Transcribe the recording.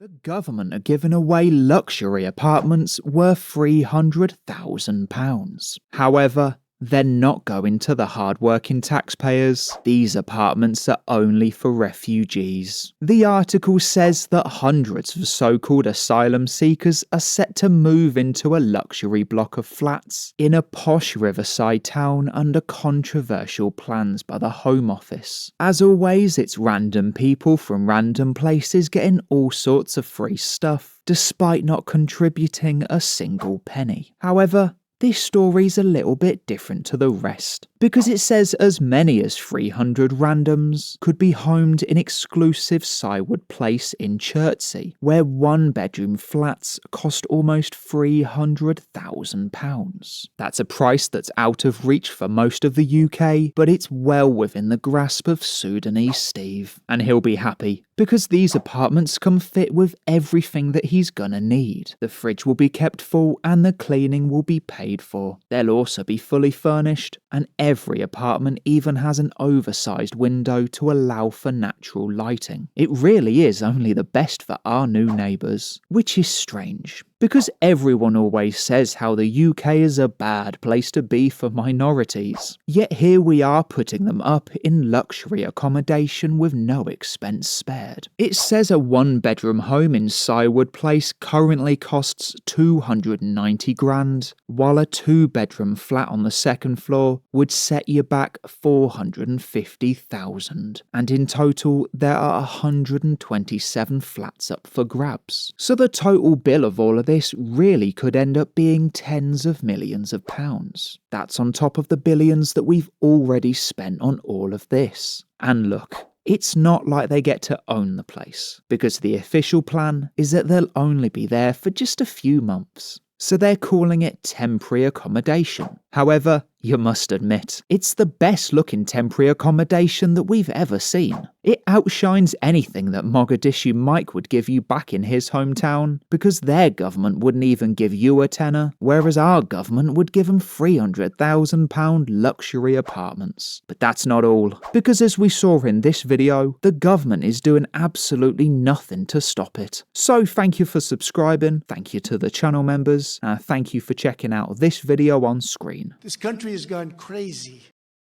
The government are giving away luxury apartments worth £300,000. However, they're not going to the hardworking taxpayers. These apartments are only for refugees. The article says that hundreds of so-called asylum seekers are set to move into a luxury block of flats in a posh riverside town under controversial plans by the Home Office. As always, it's random people from random places getting all sorts of free stuff, despite not contributing a single penny. However, this story's a little bit different to the rest, because it says as many as 300 randoms could be homed in exclusive Cywood Place in Chertsey, where one-bedroom flats cost almost £300,000. That's a price that's out of reach for most of the UK, but it's well within the grasp of Sudanese Steve, and he'll be happy, because these apartments come fit with everything that he's gonna need. The fridge will be kept full and the cleaning will be paid for. They'll also be fully furnished, and every apartment even has an oversized window to allow for natural lighting. It really is only the best for our new neighbours, which is strange, because everyone always says how the UK is a bad place to be for minorities. Yet here we are putting them up in luxury accommodation with no expense spared. It says a one-bedroom home in Cywood Place currently costs 290 grand, while a two-bedroom flat on the second floor would set you back 450,000. And in total, there are 127 flats up for grabs. So the total bill of all of this really could end up being tens of millions of pounds. That's on top of the billions that we've already spent on all of this. And look, it's not like they get to own the place, because the official plan is that they'll only be there for just a few months. So they're calling it temporary accommodation. However, you must admit, it's the best looking temporary accommodation that we've ever seen. It outshines anything that Mogadishu Mike would give you back in his hometown, because their government wouldn't even give you a tenner, whereas our government would give them £300,000 luxury apartments. But that's not all, because as we saw in this video, the government is doing absolutely nothing to stop it. So thank you for subscribing, thank you to the channel members, and thank you for checking out this video on screen. This country has gone crazy.